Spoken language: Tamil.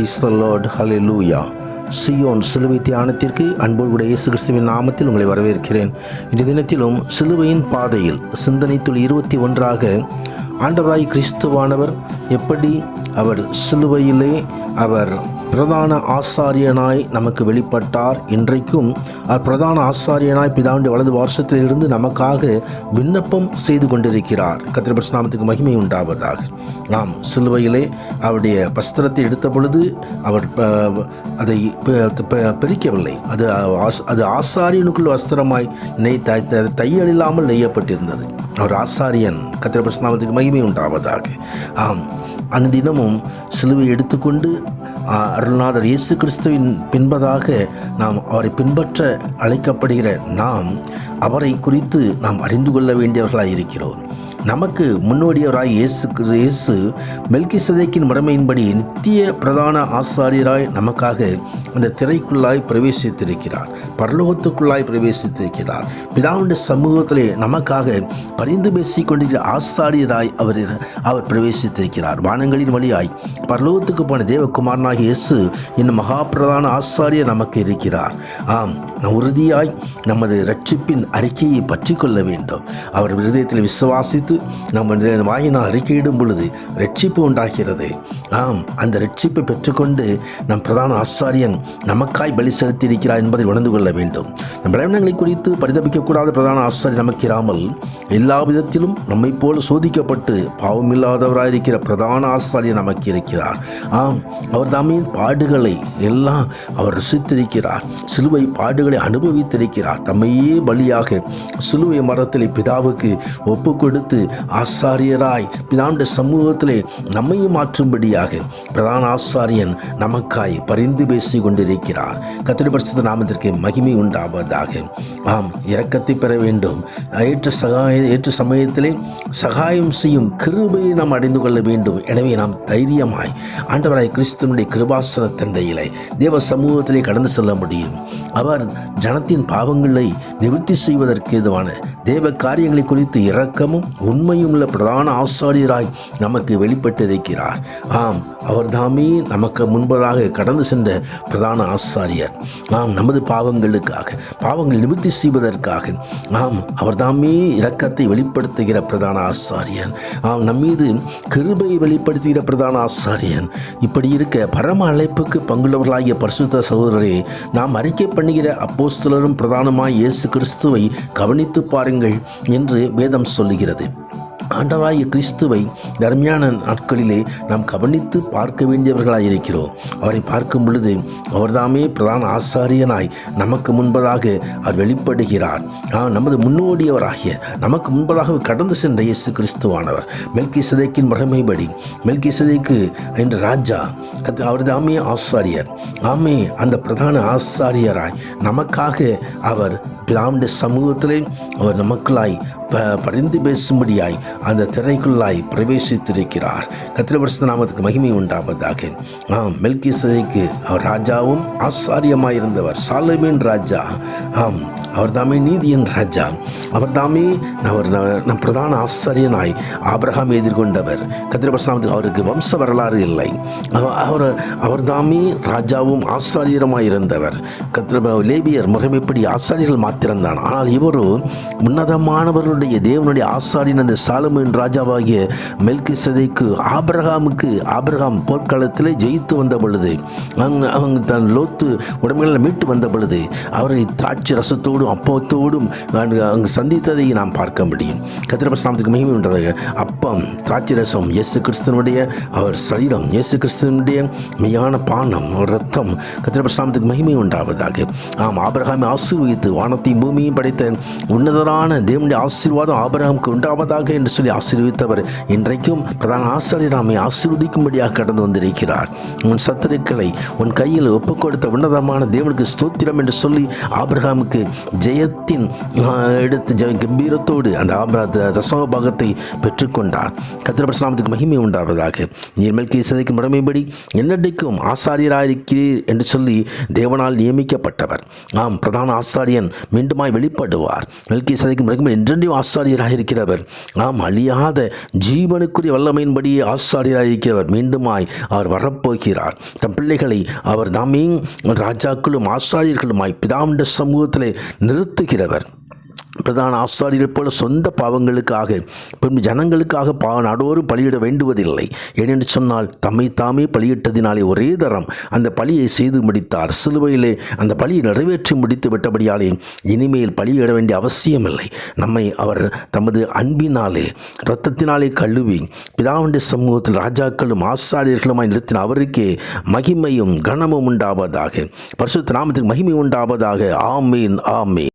Praise the Lord, hallelujah. Zion சிலுவை தியானத்திற்கு அன்போடு இயேசு கிறிஸ்துவின் நாமத்தில் உங்களை வரவேற்கிறேன். இன்றைய தினத்திலும் சிலுவையின் பாதையில் சிந்தனை துளி 21 ஆண்டவராய் கிறிஸ்துவானவர் எப்படி அவர் சிலுவையிலே அவர் பிரதான ஆசாரியனாய் நமக்கு வெளிப்பட்டார். இன்றைக்கும் பிரதான ஆசாரியனாய் பிதாவுடைய வலது வாசத்திலிருந்து நமக்காக விண்ணப்பம் செய்து கொண்டிருக்கிறார். கர்த்தருடைய பரிசுத்த நாமத்துக்கு மகிமை உண்டாவதாக. நாம் சிலுவையிலே அவருடைய வஸ்திரத்தை எடுத்த பொழுது அவர் அதை பிரிக்கவில்லை. அது ஆசாரியனுக்குள் வஸ்திரமாய் தையல் இல்லாமல் நெய்யப்பட்டிருந்தது. அவர் ஆசாரியன். கர்த்தருடைய பரிசுத்த நாமத்துக்கு மகிமை உண்டாவதாக. அனுதினமும் சிலுவை எடுத்துக்கொண்டு அருள்நாதர் இயேசு கிறிஸ்துவின் பின்பதாக நாம் அவரை பின்பற்ற அழைக்கப்படுகிற நாம் அவரை குறித்து நாம் அறிந்து கொள்ள வேண்டியவர்களாக இருக்கிறோம். நமக்கு முன்னோடியவராய் இயேசு மெல்கிசேதேக்கின் முறைமையின்படி நித்திய பிரதான ஆசாரியராய் நமக்காக அந்த திரைக்குள்ளாய் பிரவேசித்திருக்கிறார், பரலோகத்துக்குள்ளாய் பிரவேசித்திருக்கிறார். பிதாவுடைய சமூகத்திலே நமக்காக பரிந்து பேசிக் கொண்டிருக்கிற ஆசாரியராய் அவர் பிரவேசித்திருக்கிறார். வானங்களின் வழியாய் பரலோகத்துக்கு போன தேவகுமாரனாகிய இயேசு இன்னும் மகா பிரதான ஆசாரியர் நமக்கு இருக்கிறார். உறுதியாய் நமது ரட்சிப்பின் அறிக்கையை பற்றி கொள்ள வேண்டும். அவர் இருதயத்தில் விசுவாசித்து நம்ம வாயினால் அறிக்கையிடும் பொழுது ரட்சிப்பு உண்டாகிறது. அந்த ரட்சிப்பை பெற்றுக்கொண்டு நம் பிரதான ஆசாரியன் நமக்காய் பலி செலுத்தியிருக்கிறார் என்பதை உணர்ந்து கொள்ள வேண்டும். நம் பலவீனங்களை குறித்து பரிதபிக்கக்கூடாத பிரதான ஆசாரியர் நமக்கு இராமல் எல்லா விதத்திலும் நம்மை போல சோதிக்கப்பட்டு பாவமில்லாதவராயிருக்கிற பிரதான ஆசாரியர் நமக்கு இருக்கிறார். அவர் தாமே பாடுகளை எல்லாம் அவர் ருசித்திருக்கிறார். சிலுவை பாடுகளை அனுபவித்திருக்கிறார். தம்மையே பலியாக சிலுவை மரத்திலே பிதாவுக்கு ஒப்பு கொடுத்து ஆசாரியராய் பிதாவுடைய சமூகத்திலே நம்மையும் மாற்றும்படியாக பிரதான ஆசாரியன் நமக்காய் பரிந்து பேசி கொண்டிருக்கிறார். கர்த்தருடைய பரிசுத்த நாமத்திற்கு மகிமை உண்டாவதாக. இரக்கத்தை பெற வேண்டும். ஏற்ற சமயத்திலே சகாயம் செய்யும் கிருபையை நாம் அடைந்து கொள்ள வேண்டும். எனவே நாம் தைரியமாய் ஆண்டவராய் கிறிஸ்துவனுடைய கிருபாசன தண்டையிலே தேவ சமூகத்திலே கடந்து செல்ல முடியும். அவர் ஜனத்தின் பாவங்களை நிவர்த்தி செய்வதற்கு ஏதுவான தேவ காரியங்களை குறித்து இரக்கமும் உண்மையும் உள்ள பிரதான ஆசாரியராய் நமக்கு வெளிப்பட்டிருக்கிறார். அவர் தாமே நமக்கு முன்பதாக கடந்து சென்ற பிரதான ஆசாரியர். நமது பாவங்கள் நிவர்த்தி செய்வதற்காக அவர் தாமே இரக்கத்தை வெளிப்படுத்துகிற பிரதான ஆசாரியன். நம்மீது கிருபையை வெளிப்படுத்துகிற பிரதான ஆசாரியன். இப்படி இருக்க பரம அழைப்புக்கு பங்குள்ளவர்களாகிய பரிசுத்த சகோதரரே, நாம் அறிக்கை பண்ணுகிற அப்போஸ்தலரும் பிரதானமாய் இயேசு கிறிஸ்துவை கவனித்து பாருங்கள் என்று வேதம் சொல்லுகிறது. ஆண்டவராகிய கிறிஸ்துவை தர்மியான நாட்களிலே நாம் கவனித்து பார்க்க வேண்டியவர்களாயிருக்கிறோம். அவரை பார்க்கும் பொழுது அவர்தாமே பிரதான ஆசாரியனாய் நமக்கு முன்பதாக அவர் வெளிப்படுகிறார். நமது முன்னோடியவராகிய நமக்கு முன்பதாக கடந்து சென்ற இயேசு கிறிஸ்துவானவர் மெல்கிசேதேக்கின் முறைமைப்படி மெல்கிசேதேக்கு என்ற ராஜா அவர் தாமே ஆசாரியர். அந்த பிரதான ஆசாரியராய் நமக்காக அவர் பிதாவுடைய சமூகத்திலே அவர் நமக்குள்ளாய் பரிந்து பேசும்படியாய் அந்த திரைக்குள்ளாய் பிரவேசித்திருக்கிறார். கர்த்தருடைய பரிசுத்த நாமத்துக்கு மகிமை உண்டாவதாக. மெல்கிசேதேக்கு அவர் ராஜாவும் ஆசாரியமாயிருந்தவர். சாலமோன் ராஜா. அவர் தாமே நீதியின் ராஜா. அவர் தாமே நம் பிரதான ஆசாரியனாய் ஆபிரகாம் எதிர்கொண்டவர். கர்த்தருடைய பரிசுத்த நாமத்துக்கு அவருக்கு வம்ச வரலாறு இல்லை. அவர் தாமே ராஜாவும் ஆசாரியருமாயிருந்தவர். லேவியர் முறைமைப்படி ஆசாரியர்கள் மாத்திரம்தான். ஆனால் இவரோ உன்னதமானவர்களுடைய தேவனுடைய ஆசாரியன் அந்த சாலமோன் ராஜாவாகிய மெல்கிசேதேக்கு ஆபிரகாம் போர்க்காலத்திலே ஜெயித்து வந்த பொழுது, அவங்க தன் லோத்து உடமைகளை மீட்டு வந்த பொழுது அவரை திராட்சை ரசத்தோடும் அப்பத்தோடும் அங்கு சந்தித்ததை நாம் பார்க்க முடியும். கர்த்தருடைய பரிசுத்த நாமத்துக்கு மகிமை உண்டாவதாக. அப்பம் திராட்சை ரசம் இயேசு கிறிஸ்துவனுடைய அவர் சரீரம், இயேசு கிறிஸ்துவனுடைய மெய்யான பானம் ரத்தம். கர்த்தருடைய பரிசுத்த நாமத்துக்கு மகிமை உண்டாவதாக. ஆபிரகாமை ஆசீர்வதித்து வானத்தையும் பூமியையும் படைத்த உன்னதரான தேவனுடைய ஆசீர்வாதம் ஆபிரகாமுக்கு உண்டாவதாக என்று சொல்லி ஆசீர்வதித்தவர் இன்றைக்கும் பிரதான ஆசாரியர் நம்மை ஆசீர்வதிக்கும்படியாக கடந்து வந்திருக்கிறார். உன் சத்துருக்களை உன் கையில் ஒப்புக் கொடுத்த உன்னதமான தேவனுக்கு ஸ்தோத்திரம் என்று சொல்லி ஆபிரகாமுக்கு ஜெயத்தின் எடுத்து கம்பீரத்தோடு அந்த தசம பாகத்தை பெற்றுக்கொண்டார். கர்த்தருடைய பரிசுத்த நாமத்துக்கு மகிமை உண்டாவதாக. நீர் மெல்கிசேதேக்கு முறைமைப்படி என்னென்றைக்கும் ஆசாரியராயிருக்கிறீர் என்று சொல்லி தேவனால் நியமிக்கப்பட்டவர். பிரதான ஆசாரியன் மீண்டுமாய் வெளிப்படுவார். மெல்கிசேதேக்கு முறைமைப்படி என்றென்றையும் ஆசாரியராக இருக்கிறவர், நாம் அழியாத ஜீவனுக்குரிய வல்லமையின்படியே ஆசாரியராக இருக்கிறவர். மீண்டுமாய் அவர் வரப்போகிறார். தம் பிள்ளைகளை அவர் தாமே ராஜாக்களும் ஆசாரியர்களுமாய் பிதாவுடைய சமூகத்திலே நிறுத்துகிறவர். பிரதான ஆசாரியர்கள் போல சொந்த பாவங்களுக்காக பின்பு ஜனங்களுக்காக நாடோறும் பலியிட வேண்டுவதில்லை. ஏனென்று சொன்னால் தம்மை தாமே பலியிட்டதினாலே ஒரே தரம் அந்த பலியை செய்து முடித்தார். சிலுவையிலே அந்த பலியை நிறைவேற்றி முடித்து விட்டபடியாலே இனிமேல் பலியிட வேண்டிய அவசியமில்லை. நம்மை அவர் தமது அன்பினாலே இரத்தத்தினாலே கழுவி பிதாவுடைய சமூகத்தில் ராஜாக்களும் ஆசாரியர்களுமாய் நிறுத்தின அவருக்கே மகிமையும் கனமும் உண்டாவதாக. பரிசுத்த நாமத்துக்கு மகிமை உண்டாவதாக. ஆமீன், ஆமீன்.